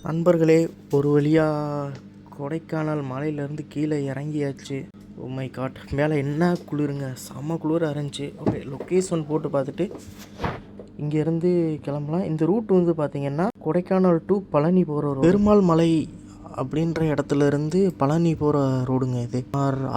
நண்பர்களே, ஒரு வழியாக கொடைக்கானல் மலையிலேருந்து கீழே இறங்கியாச்சு. Oh my God! மேலே என்ன குளிருங்க, செம்ம குளிராக இருந்துச்சு. ஓகே, லொக்கேஷன் போட்டு பார்த்துட்டு இங்கேருந்து கிளம்பலாம். இந்த ரூட் வந்து பார்த்திங்கன்னா கொடைக்கானல் டு பழனி போகிற பெருமாள் மலை அப்படின்ற இடத்துல இருந்து பழனி போகிற ரோடுங்க. இது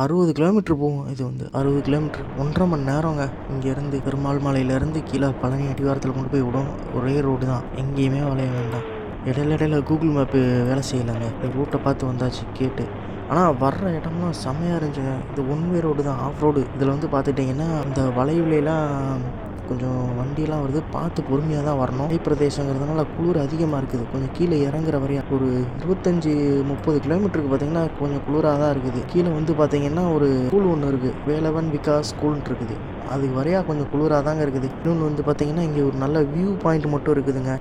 60 கிலோமீட்டர் போகும். இது வந்து 60 கிலோமீட்டர், 1.5 மணி நேரங்க. இங்கேருந்து பெருமாள் மலையிலேருந்து கீழே பழனி அடிவாரத்தில் கொண்டு போய் விடும். ஒரே ரோடு தான், எங்கேயுமே வளைய வேண்டாம். இடையில கூகுள் மேப்பு வேலை செய்யலைங்க. ரூட்டை பார்த்து வந்தாச்சு கேட்டு. ஆனால் வர்ற இடம்லாம் செம்மையாக இருந்துச்சுங்க. இது ஒன் வே ரோடு தான், ஆஃப் ரோடு. இதில் வந்து பார்த்துட்டிங்கன்னா இந்த வளைவுலாம் கொஞ்சம் வண்டியெல்லாம் வருது, பார்த்து பொறுமையாக தான் வரணும். மலை பிரதேசங்கிறதுனால குளிர் அதிகமாக இருக்குது. கொஞ்சம் கீழே இறங்குற வரையும் ஒரு 25-30 கிலோமீட்டருக்கு பார்த்திங்கன்னா கொஞ்சம் குளிராக தான் இருக்குது. கீழே வந்து பார்த்திங்கன்னா ஒரு ஸ்கூல் ஒன்று இருக்குது, வேலவன் விகாஸ் ஸ்கூல்னு இருக்குது. அது வரையா கொஞ்சம் குளிராக தாங்க இருக்குது. இன்னொன்று வந்து பார்த்திங்கன்னா இங்கே ஒரு நல்ல வியூ பாயிண்ட் மட்டும் இருக்குதுங்க,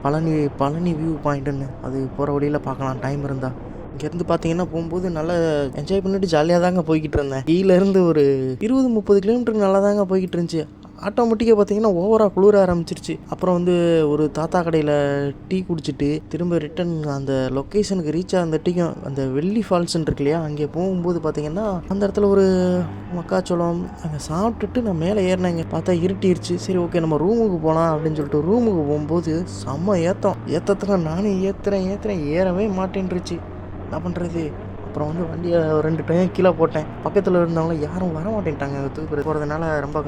பழனி வியூ பாயிண்ட்டுன்னு. அது போகிற வழியில் பார்க்கலாம் டைம் இருந்தால். இங்கேருந்து பார்த்தீங்கன்னா போகும்போது நல்லா என்ஜாய் பண்ணிட்டு ஜாலியாக தாங்க போய்கிட்டு இருந்தேன். கீழேருந்து ஒரு 20-30 கிலோமீட்டருக்கு நல்லா தாங்க போய்கிட்டு இருந்துச்சு. ஆட்டோமேட்டிக்காக பார்த்தீங்கன்னா ஓவராக குளிர ஆரம்பிச்சிருச்சு. அப்புறம் வந்து ஒரு தாத்தா கடையில் டீ குடிச்சிட்டு திரும்ப ரிட்டன் அந்த லொக்கேஷனுக்கு ரீச் ஆனதுட்டிக்கும் அந்த வெள்ளி ஃபால்ஸ்ன்னு இருக்கு இல்லையா, அங்கே போகும்போது பார்த்தீங்கன்னா அந்த இடத்துல ஒரு மக்காச்சோளம் அங்கே சாப்பிட்டுட்டு நான் மேலே ஏறினேங்க. பார்த்தா இருட்டிருச்சு. சரி ஓகே, நம்ம ரூமுக்கு போகலாம் அப்படின்னு சொல்லிட்டு ரூமுக்கு போகும்போது செம்ம ஏற்றத்தில் நானும் ஏற்றுறேன் ஏறவே மாட்டேன்ருச்சு. என்ன பண்ணுறது? அப்புறம் வந்து வண்டியை 2 டைம் கீழே போட்டேன். பக்கத்தில் இருந்தவங்களும் யாரும் வர மாட்டேன்ட்டாங்க. தூக்கு போகிறதுனால ரொம்ப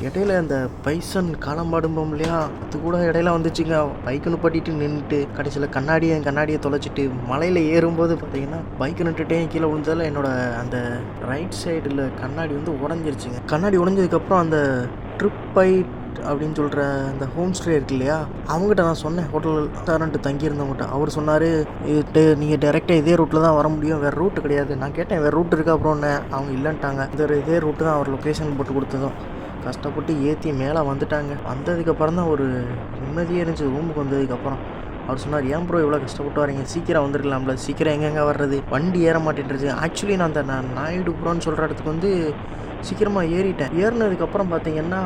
இடையில அந்த பைசன் காலம்பாடும்போம் இல்லையா, அது கூட இடையில வந்துச்சுங்க. பைக்கு நிப்பாட்டிட்டு நின்றுட்டு கடைசியில் கண்ணாடியை தொலைச்சிட்டு மலையில் ஏறும்போது பார்த்தீங்கன்னா பைக்கு நின்றுட்டே கீழே விழுந்ததில் என்னோட அந்த ரைட் சைடில் கண்ணாடி வந்து உடஞ்சிருச்சுங்க. கண்ணாடி உடஞ்சதுக்கப்புறம் அந்த ட்ரிப் பைட் அப்படின்னு சொல்கிற அந்த ஹோம் ஸ்டே இருக்கு இல்லையா, அவங்ககிட்ட நான் சொன்னேன், ஹோட்டல் ரெஸ்டாரண்ட்டு தங்கியிருந்தவங்ககிட்ட. அவர் சொன்னார், நீங்கள் டேரெக்டாக இதே ரூட்டில் தான் வர முடியும், வேறு ரூட்டு கிடையாது. நான் கேட்டேன் வேறு ரூட் இருக்கா அப்புறம்னு, அவங்க இல்லைன்ட்டாங்க. இதே ரூட்டு தான் அவர் லொக்கேஷன் போட்டு கொடுத்ததும். கஷ்டப்பட்டு ஏற்றி மேலே வந்துட்டாங்க. வந்ததுக்கப்புறம் தான் ஒரு நிம்மதியாக இருந்துச்சு. ரூமுக்கு வந்ததுக்கப்புறம் அவர் சொன்னார், ஏன் ப்ரோ இவ்வளோ கஷ்டப்பட்டு வரீங்க, சீக்கிரம் வந்துருக்கலாம்ல, சீக்கிரம் எங்கெங்கே வர்றது, வண்டி ஏற மாட்டேன்ருச்சு. ஆக்சுவலி நான் நாயுடுபுரம்னு சொல்கிற இடத்துக்கு வந்து சீக்கிரமாக ஏறிட்டேன். ஏறினதுக்கப்புறம் பார்த்தீங்கன்னா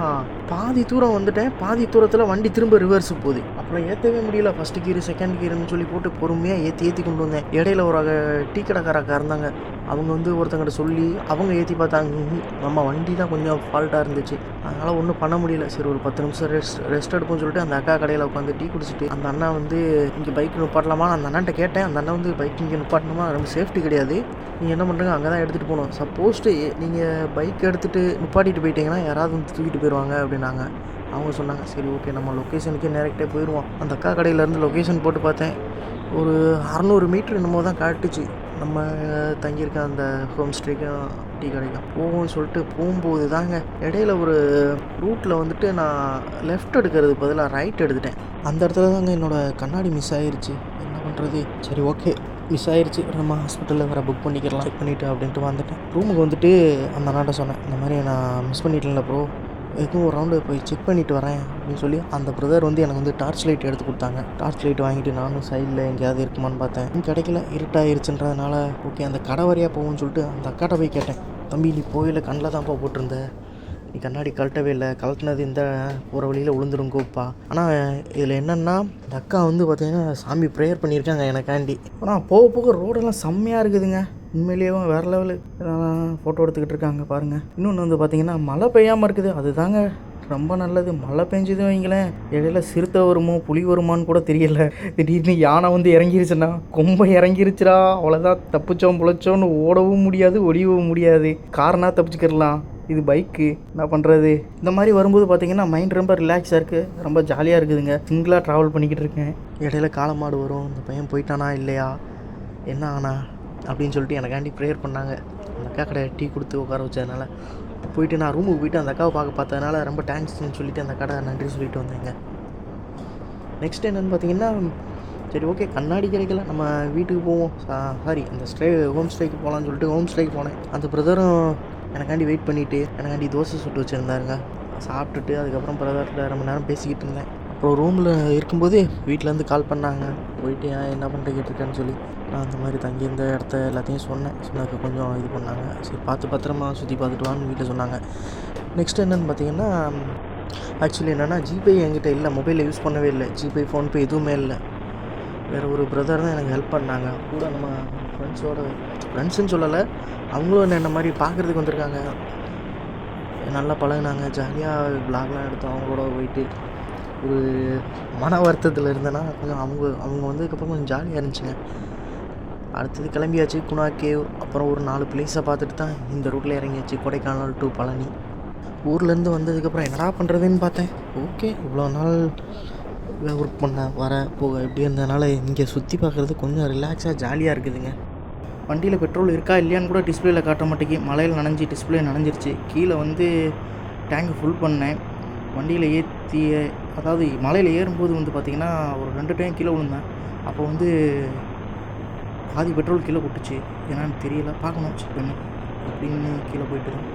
பாதி தூரம் வந்துட்டேன். பாதி தூரத்தில் வண்டி திரும்ப ரிவர்ஸு போகுது. அப்புறம் ஏற்றவே முடியல. ஃபஸ்ட்டு கீரு செகண்ட் கீருன்னு சொல்லி போட்டு பொறுமையாக ஏற்றி கொண்டு வந்தேன். இடையில ஒரு டீ கடைக்காரக்கா இருந்தாங்க. அவங்க வந்து ஒருத்தங்கிட்ட சொல்லி அவங்க ஏற்றி பார்த்தாங்க. நம்ம வண்டி தான் கொஞ்சம் ஃபால்ட்டாக இருந்துச்சு, அதனால் ஒன்றும் பண்ண முடியல. சரி ஒரு 10 நிமிஷம் ரெஸ்ட் எடுப்போம்னு சொல்லிட்டு அந்த அக்கா கடையில் உட்காந்து டீ குடிச்சிட்டு அந்த அண்ணா வந்து இங்கே பைக் நிப்பாட்டலாமா, அந்த அண்ணன்ட்ட கேட்டேன். அந்த அண்ணா வந்து பைக் இங்கே நிப்பாட்டணுமா, ரொம்ப சேஃப்டி கிடையாது, நீங்கள் என்ன பண்ணுறீங்க அங்கே தான் எடுத்துகிட்டு போகணும். சப்போஸ்ட்டு நீங்கள் பைக் எடுத்துகிட்டு நிப்பாட்டிட்டு போயிட்டீங்கன்னா யாராவது வந்து தூக்கிட்டு போயிடுவாங்க அப்படின்னாங்க. அவங்க சொன்னாங்க, சரி ஓகே நம்ம லொக்கேஷனுக்கே டேரெக்டாக போயிடுவோம். அந்த அக்கா கடையிலேருந்து லொக்கேஷன் போட்டு பார்த்தேன். ஒரு 600 மீட்ரு என்னமோ தான் காட்டுச்சு நம்ம தங்கியிருக்க அந்த ஹோம் ஸ்டேக்கும் டீ கிடைக்கும். போகும்னு சொல்லிட்டு போகும்போது தாங்க இடையில ஒரு ரூட்டில் வந்துட்டு நான் லெஃப்ட் எடுக்கிறது பதிலாக ரைட் எடுத்துட்டேன். அந்த இடத்துல தாங்க என்னோடய கண்ணாடி மிஸ் ஆகிருச்சு. என்ன பண்ணுறது? சரி ஓகே, மிஸ் ஆகிருச்சு, நம்ம ஹாஸ்பிட்டலில் வேறு புக் பண்ணிக்கலாம், செக் பண்ணிவிட்டு அப்படின்ட்டு வந்துட்டேன். ரூமுக்கு வந்துட்டு அந்த அண்ணாட்ட சொன்னேன், இந்த மாதிரி நான் மிஸ் பண்ணிட்டேன்ல ப்ரோ, எதுக்கும் ஒரு ரவுண்டு போய் செக் பண்ணிவிட்டு வரேன் அப்படின்னு சொல்லி அந்த பிரதர் வந்து எனக்கு வந்து டார்ச் லைட் எடுத்து கொடுத்தாங்க. டார்ச் லைட் வாங்கிட்டு நானும் சைடில் எங்கேயாவது இருக்குமான்னு பார்த்தேன். கிடைக்கல, இருட்டாயிருச்சுன்றதுனால ஓகே அந்த கடை வரையாக போகும்னு சொல்லிட்டு அந்த அக்காட்ட போய் கேட்டேன், தம்பி நீ போயில கண்ணில் தான்ப்பா போட்டிருந்த, நீ கண்ணாடி கழட்டவே இல்லை, கழட்டினது இந்த போகிற வழியில் விழுந்துருங்கோப்பா. ஆனால் இதில் என்னென்னா இந்த அக்கா வந்து பார்த்திங்கன்னா சாமி ப்ரேயர் பண்ணியிருக்காங்க எனக்காண்டி. ஆனால் போக போக ரோடெல்லாம் செம்மையாக இருக்குதுங்க, உண்மையிலேயே வேறு லெவலு. ஃபோட்டோ எடுத்துக்கிட்டு இருக்காங்க பாருங்கள். இன்னொன்று வந்து பார்த்திங்கன்னா மழை பெய்யாமல் இருக்குது, அதுதாங்க ரொம்ப நல்லது. மழை பெஞ்சது வைங்களேன், இடையில சிறுத்தை வருமோ புலி வருமானு கூட தெரியல. திடீர்னு யானை வந்து இறங்கிருச்சுன்னா கொம்பை இறங்கிருச்சுடா, அவ்வளோதான், தப்பிச்சோம் பிழைச்சோன்னு ஓடவும் முடியாது ஒடியவும் முடியாது. காரணம் தப்பிச்சுக்கிடலாம், இது பைக்கு என்ன பண்ணுறது. இந்த மாதிரி வரும்போது பார்த்திங்கன்னா மைண்ட் ரொம்ப ரிலாக்ஸாக இருக்குது, ரொம்ப ஜாலியாக இருக்குதுங்க. சிங்கிளாக ட்ராவல் பண்ணிக்கிட்டு இருக்கேன். இடையில காளமாடு வரும், இந்த பையன் போயிட்டானா இல்லையா என்ன ஆனா அப்படின்னு சொல்லிட்டு எனக்காண்டி ப்ரேயர் பண்ணாங்க. அந்த அக்கா கடை டீ கொடுத்து உட்கார வச்சதுனால போயிட்டு நான் ரூமுக்கு போயிட்டு அந்த அக்காவை பார்க்க பார்த்ததுனால ரொம்ப தேங்க்ஸ்ன்னு சொல்லிவிட்டு அந்த கடை நன்றி சொல்லிட்டு வந்தேங்க. நெக்ஸ்ட் என்னென்னு பார்த்தீங்கன்னா, சரி ஓகே கண்ணாடி கிடைக்கல, நம்ம வீட்டுக்கு போவோம், சாரி அந்த ஹோம் ஸ்டேக்கு போகலான்னு சொல்லிட்டு ஹோம் ஸ்டேக்கு போனேன். அந்த பிரதரும் எனக்காண்டி வெயிட் பண்ணிவிட்டு எனக்காண்டி தோசை சுட்டு வச்சுருந்தாருங்க. சாப்பிட்டுட்டு அதுக்கப்புறம் பிரதர்கிட்ட ரொம்ப நேரம் பேசிக்கிட்டு இருந்தேன். அப்புறம் ரூமில் இருக்கும்போது வீட்டிலேருந்து கால் பண்ணாங்க, போயிட்டு என்ன பண்ணிட்டு கேட்டிருக்கேன்னு சொல்லி நான் அந்த மாதிரி தங்கியிருந்த இடத்த எல்லாத்தையும் சொன்னதுக்கு கொஞ்சம் இது பண்ணாங்க. சரி பார்த்து பத்திரமா சுற்றி பார்த்துட்டு வான்னு வீட்டில் சொன்னாங்க. நெக்ஸ்ட் என்னென்னு பார்த்தீங்கன்னா, ஆக்சுவலி என்னென்னா ஜிபே என்கிட்ட இல்லை, மொபைலில் யூஸ் பண்ணவே இல்லை, ஜிபே ஃபோன்பே எதுவுமே இல்லை. வேறு ஒரு பிரதர் தான் எனக்கு ஹெல்ப் பண்ணாங்க. கூட நம்ம ஃப்ரெண்ட்ஸுன்னு சொல்லலை, அவங்களும் என்ன மாதிரி பார்க்குறதுக்கு வந்திருக்காங்க. நல்லா பழகுனாங்க, ஜாலியாக விளாக்லாம் எடுத்தோம். அவங்களோட போயிட்டு ஒரு மன வருத்தத்தில் இருந்தேன்னா கொஞ்சம் அவங்க வந்ததுக்கப்புறம் கொஞ்சம் ஜாலியாக இருந்துச்சுங்க. அடுத்தது கிளம்பியாச்சு குணா கேவ், அப்புறம் ஒரு 4 பிளேஸை பார்த்துட்டு தான் இந்த ரூட்டில் இறங்கியாச்சு, கொடைக்கானல் டு பழனி. ஊர்லேருந்து வந்ததுக்கப்புறம் என்னடா பண்ணுறதுன்னு பார்த்தேன். ஓகே இவ்வளோ நாள் ஒர்க் பண்ண போக எப்படி இருந்ததுனால இங்கே சுற்றி பார்க்குறது கொஞ்சம் ரிலாக்ஸாக ஜாலியாக இருக்குதுங்க. வண்டியில் பெட்ரோல் இருக்கா இல்லையான்னு கூட டிஸ்பிளேயில் காட்ட மாட்டேங்கி, மழையில் நனைஞ்சி டிஸ்பிளே நனைஞ்சிருச்சு. கீழே வந்து டேங்க் ஃபுல் பண்ணேன், வண்டியில் ஏற்றி, அதாவது மலையில் ஏறும்போது வந்து பார்த்திங்கன்னா ஒரு 2 டைம் கீழே விழுந்தேன். அப்போ வந்து பாதி பெட்ரோல் கீழே கொட்டுச்சு, ஏன்னான்னு தெரியல, பார்க்கணும் செக் பண்ணி அப்படின்னு கீழே போயிட்டு தான்.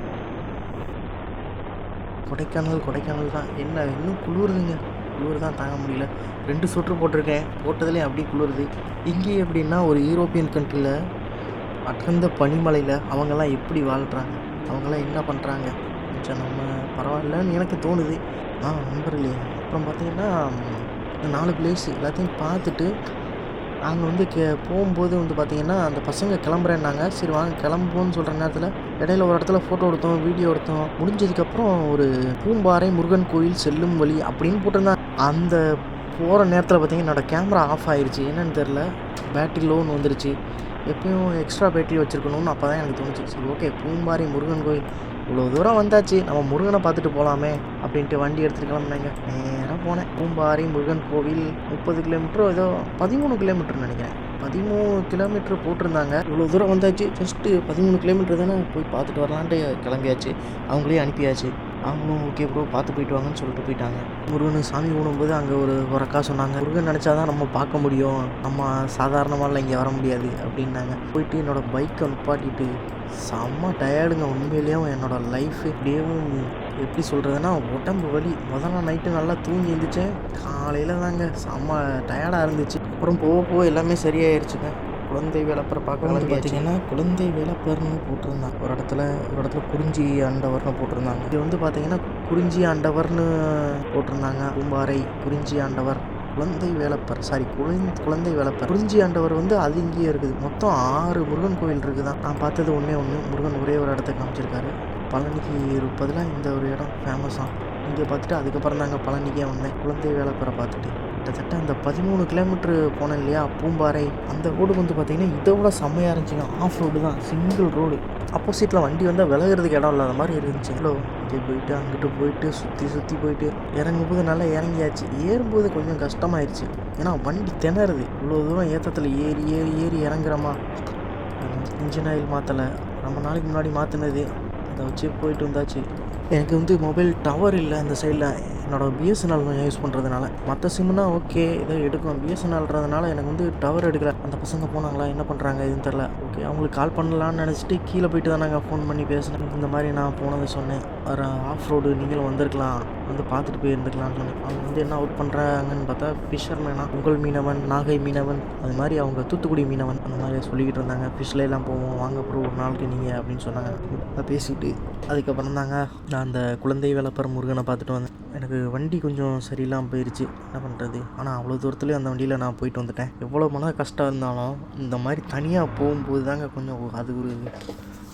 கொடைக்கானல் தான் என்ன, இன்னும் குளிருதுங்க, குளிர் தான் தாங்க முடியல. 2 ஸ்வெட்ரு போட்டிருக்கேன், போட்டதுலேயும் அப்படியே குளிருது. இங்கே எப்படின்னா ஒரு யூரோப்பியன் கண்ட்ரியில் அடர்ந்த பனிமலையில் அவங்கெல்லாம் எப்படி வாழ்கிறாங்க, அவங்கெல்லாம் என்ன பண்ணுறாங்க, கொஞ்சம் நம்ம பரவாயில்லன்னு எனக்கு தோணுது. நண்பர்களே, அப்புறம் பார்த்திங்கன்னா 4 பிளேஸ் எல்லாத்தையும் பார்த்துட்டு நாங்கள் வந்து போகும்போது வந்து பார்த்திங்கன்னா அந்த பசங்க கிளம்புறேன்னாங்க. சரி வாங்க கிளம்புவோன்னு சொல்கிற நேரத்தில் இடையில ஒரு இடத்துல ஃபோட்டோ எடுத்தோம், வீடியோ எடுத்தோம். முடிஞ்சதுக்கப்புறம் ஒரு பூம்பாறை முருகன் கோயில் செல்லும் வழி அப்படின்னு போட்டிருந்தாங்க. அந்த போகிற நேரத்தில் பார்த்திங்கன்னா என்னோடய கேமரா ஆஃப் ஆகிடுச்சு, என்னென்னு தெரில, பேட்டரி லோன்னு வந்துருச்சு. எப்பயும் எக்ஸ்ட்ரா பேட்டரி வச்சுருக்கணும்னு அப்போ தான் எனக்கு தோணுச்சு. சரி ஓகே பூம்பாறை முருகன் கோயில், இவ்வளோ தூரம் வந்தாச்சு, நம்ம முருகனை பார்த்துட்டு போகலாமே அப்படின்ட்டு வண்டி எடுத்துகிட்டு கிளம்புனாங்க. நேராக போனேன். பூம்பாறை முருகன் கோவில் 30 கிலோமீட்டரோ ஏதோ 13 கிலோமீட்டர்னு நினைக்கிறேன், 13 கிலோமீட்டர் போட்டிருந்தாங்க. இவ்வளோ தூரம் வந்தாச்சு, ஜஸ்ட்டு 13 கிலோமீட்டர் தானே, போய் பார்த்துட்டு வரலான்ட்டு கிளம்பியாச்சு. அவங்களே அனுப்பியாச்சு. அவங்களும் ஓகே ப்ரோ பார்த்து போயிட்டு வாங்கன்னு சொல்லிட்டு போயிட்டாங்க. முருகன் சாமி கும்பிடும்போது அங்கே ஒரு அக்கா சொன்னாங்க, முருகன் நினச்சா தான் நம்ம பார்க்க முடியும், நம்ம சாதாரணமாலாம் இங்கே வர முடியாது அப்படின்னாங்க. போயிட்டு என்னோடய பைக்கை நிப்பாட்டிட்டு செம்ம டயர்டுங்க. உண்மையிலேயும் என்னோடய லைஃபு இப்படியும் எப்படி சொல்கிறதுனா உடம்பு வலி. முதல்ல நைட்டு நல்லா தூங்கி எழுந்திரிச்சேன், காலையில் தாங்க செம்ம டயர்டாக இருந்துச்சு. அப்புறம் போக எல்லாமே சரியாயிருச்சுங்க. குழந்தை வேலப்பர் பார்க்க பார்த்தீங்கன்னா குழந்தை வேலப்பர்னு போட்டிருந்தாங்க. ஒரு இடத்துல குறிஞ்சி ஆண்டவர்னு போட்டிருந்தாங்க. இது வந்து பார்த்தீங்கன்னா குறிஞ்சி ஆண்டவர்னு போட்டிருந்தாங்க. பூம்பாறை குறிஞ்சி ஆண்டவர் குழந்தை வேலப்பர், சாரி குழந்தை வேலப்பர். குறிஞ்சி ஆண்டவர் வந்து அது இங்கேயே இருக்குது. மொத்தம் 6 முருகன் கோயில் இருக்குதான். நான் பார்த்தது ஒன்று முருகன் ஒரே ஒரு இடத்த காமிச்சிருக்காரு. பழனிக்கு இருப்பதில் இந்த ஒரு இடம் ஃபேமஸாக இங்கே பார்த்துட்டு அதுக்கப்புறம் தாங்க பழனிக்கே வந்தேன். குழந்தை வேலப்பரை பார்த்துட்டு கிட்டத்தட்ட அந்த 13 கிலோமீட்ரு போனேன் இல்லையா பூம்பாறை, அந்த ரோடு வந்து பார்த்திங்கன்னா இதை விட செம்மையாக இருந்துச்சுங்க. ஆஃப் ரோடு தான், சிங்கிள் ரோடு. அப்போசிட்டில் வண்டி வந்தால் விலகிறதுக்கு இடம் இல்லாத மாதிரி இருந்துச்சு. இங்கே போயிட்டு அங்கிட்டு போயிட்டு சுற்றி போயிட்டு இறங்கும்போது நல்லா இறங்கியாச்சு. ஏறும்போது கொஞ்சம் கஷ்டமாயிடுச்சு, ஏன்னா வண்டி திணறுது. இவ்வளோ தூரம் ஏற்றத்தில் ஏறி இறங்குறோமா. இன்ஜின் ஆயில் மாற்றலை, ரொம்ப நாளைக்கு முன்னாடி மாற்றினது, அதை வச்சு போயிட்டு வந்தாச்சு. எனக்கு வந்து மொபைல் டவர் இல்லை அந்த சைடில், என்னோட பிஎஸ்என்எல் யூஸ் பண்ணுறதுனால. மற்ற சிம்னா ஓகே ஏதோ எடுக்கும், பிஎஸ்என்எல்ன்றதுனால எனக்கு வந்து டவர் எடுக்கல. அந்த பசங்க போனாங்களா என்ன பண்ணுறாங்க எதுவும் தெரில. ஓகே அவங்களுக்கு கால் பண்ணலான்னு நினச்சிட்டு கீழே போயிட்டு தான் நாங்கள் ஃபோன் பண்ணி பேசினேன். இந்த மாதிரி நான் போனதை சொன்னேன், ஒரு ஆஃப் ரோடு நீங்களும் வந்திருக்கலாம், வந்து பார்த்துட்டு போயிருந்துக்கலாம்னு சொன்னேன். அவங்க வந்து என்ன அவுட் பண்ணுறாங்கன்னு பார்த்தா ஃபிஷர்மேனா, உங்கள் மீனவன், நாகை மீனவன், அது மாதிரி அவங்க தூத்துக்குடி மீனவன் அந்த மாதிரி சொல்லிக்கிட்டு இருந்தாங்க. ஃபிஷ்லாம் போவோம் வாங்க ப்ரோ ஒரு நாளுக்கு நீங்கள் அப்படின்னு சொன்னாங்க. அதை பேசிட்டு அதுக்கப்புறம் தாங்க நான் அந்த குழந்தை வேலப்பர் முருகனை பார்த்துட்டு வந்தேன். எனக்கு வண்டி கொஞ்சம் சரியில்லாமல் போயிடுச்சு, என்ன பண்ணுறது. ஆனால் அவ்வளோ தூரத்துலேயும் அந்த வண்டியில் நான் போயிட்டு வந்துட்டேன். எவ்வளோ மன கஷ்டம் இருந்தாலும் இந்த மாதிரி தனியாக போகும்போது தாங்க கொஞ்சம் அது ஒரு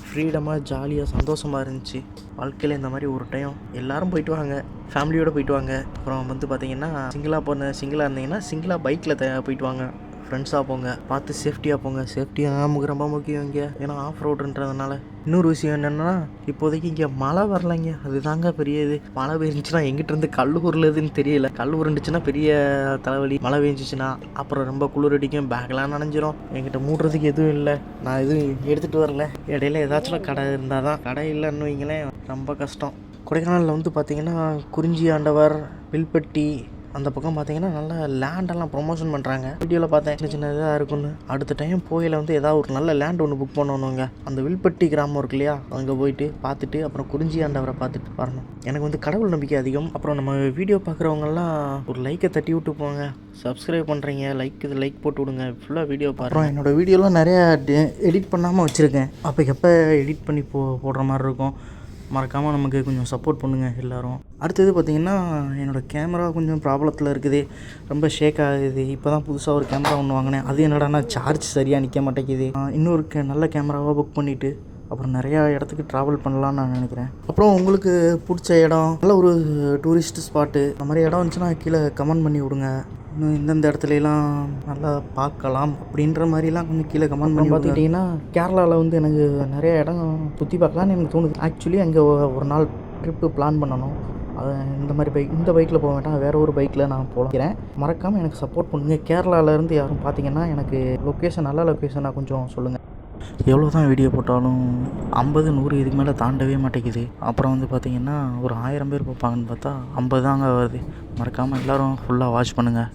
ஃப்ரீடமாக ஜாலியாக சந்தோஷமாக இருந்துச்சு. வாழ்க்கையில் இந்த மாதிரி ஒரு டைம் எல்லோரும் போயிட்டு வாங்க, ஃபேமிலியோடு போயிட்டு வாங்க. அப்புறம் வந்து பார்த்திங்கன்னா சிங்கிளாக இருந்தீங்கன்னா சிங்கிளாக பைக்கில் போயிட்டு வாங்க, ஃப்ரெண்ட்ஸாக போங்க, பார்த்து சேஃப்டியாக போங்க. சேஃப்டியாக நமக்கு ரொம்ப முக்கியம் இங்கே, ஏன்னா ஆஃப் ரோடுன்றதுனால. இன்னொரு விஷயம் என்னென்னா இப்போதைக்கு இங்கே மழை வரலைங்க, அதுதாங்க பெரிய இது. மழை பெஞ்சிச்சுன்னா எங்கிட்டேருந்து கல் உருளுதுன்னு தெரியல. கல் உருண்டுச்சுன்னா பெரிய தலைவலி, மழை பெஞ்சிச்சுன்னா அப்புறம் ரொம்ப குளிர் அடிக்கும், பேக்லாம் நனைஞ்சிரும். என்கிட்ட மூடுறதுக்கு எதுவும் இல்லை, நான் எதுவும் எடுத்துகிட்டு வரல. இடையில ஏதாச்சும் கடை இருந்தால் தான், கடை இல்லைன்னு வைங்களேன் ரொம்ப கஷ்டம். கொடைக்கானலில் வந்து பார்த்திங்கன்னா குறிஞ்சி ஆண்டவர், வில்பட்டி அந்த பக்கம் பார்த்தீங்கன்னா நல்லா லேண்டெல்லாம் ப்ரொமோஷன் பண்ணுறாங்க. வீடியோவில் பார்த்தேன் சின்ன சின்ன இதாக இருக்குன்னு. அடுத்த டைம் போயில் வந்து ஏதாவது ஒரு நல்ல லேண்ட் ஒன்று புக் பண்ணணுங்க. அந்த வில்பட்டி கிராமம் இருக்கு இல்லையா, அங்கே போயிட்டு பார்த்துட்டு அப்புறம் குறிஞ்சி ஆண்டவரை பார்த்துட்டு வரணும். எனக்கு வந்து கடவுள் நம்பிக்கை அதிகம். அப்புறம் நம்ம வீடியோ பார்க்குறவங்கெல்லாம் ஒரு லைக்கை தட்டி விட்டு போங்க. சப்ஸ்கிரைப் பண்ணுறீங்க, லைக் போட்டு விடுங்க. ஃபுல்லாக வீடியோ பாருங்கள். என்னோடய வீடியோலாம் நிறையா எடிட் பண்ணாமல் வச்சுருக்கேன். அப்போ எப்போ எடிட் பண்ணி போடுற மாதிரி இருக்கும். மறக்காமல் நமக்கு கொஞ்சம் சப்போர்ட் பண்ணுங்கள் எல்லோரும். அடுத்தது பார்த்திங்கன்னா என்னோடய கேமரா கொஞ்சம் ப்ராப்ளத்தில் இருக்குது, ரொம்ப ஷேக் ஆகுது. இப்போ தான் புதுசாக ஒரு கேமரா ஒன்று வாங்கினேன். அது என்னடானா சார்ஜ் சரியாக நிற்க மாட்டேங்குது. இன்னொரு நல்ல கேமராவாக புக் பண்ணிவிட்டு அப்புறம் நிறையா இடத்துக்கு ட்ராவல் பண்ணலான்னு நான் நினைக்கிறேன். அப்புறம் உங்களுக்கு பிடிச்ச இடம், நல்ல ஒரு டூரிஸ்ட் ஸ்பாட்டு, அந்த மாதிரி இடம் இருந்துச்சுன்னா கீழே கமெண்ட் பண்ணி விடுங்க. இன்னும் இந்தந்த இடத்துலலாம் நல்லா பார்க்கலாம் அப்படின்ற மாதிரிலாம் கொஞ்சம் கீழே கமெண்ட் பண்ணி பார்த்துக்கிட்டிங்கன்னா, கேரளாவில் வந்து எனக்கு நிறைய இடம் சுற்றி பார்க்கலான்னு எனக்கு தோணுது. ஆக்சுவலி அங்கே ஒரு நாள் ட்ரிப்பு பிளான் பண்ணணும். அதை இந்த பைக்கில் போக வேண்டாம், வேறு ஒரு பைக்கில் நான் போகிறேன். மறக்காமல் எனக்கு சப்போர்ட் பண்ணுங்கள். கேரளாவிலேருந்து யாரும் பார்த்தீங்கன்னா எனக்கு நல்ல லொக்கேஷனாக கொஞ்சம் சொல்லுங்கள். எவ்வளோ தான் வீடியோ போட்டாலும் 50, 100 இதுக்கு மேலே தாண்டவே மாட்டேங்குது. அப்புறம் வந்து பார்த்திங்கன்னா ஒரு 1000 பேர் பார்ப்பாங்கன்னு பார்த்தா 50 தாங்க வருது. மறக்காமல் எல்லோரும் ஃபுல்லாக வாட்ச் பண்ணுங்கள்.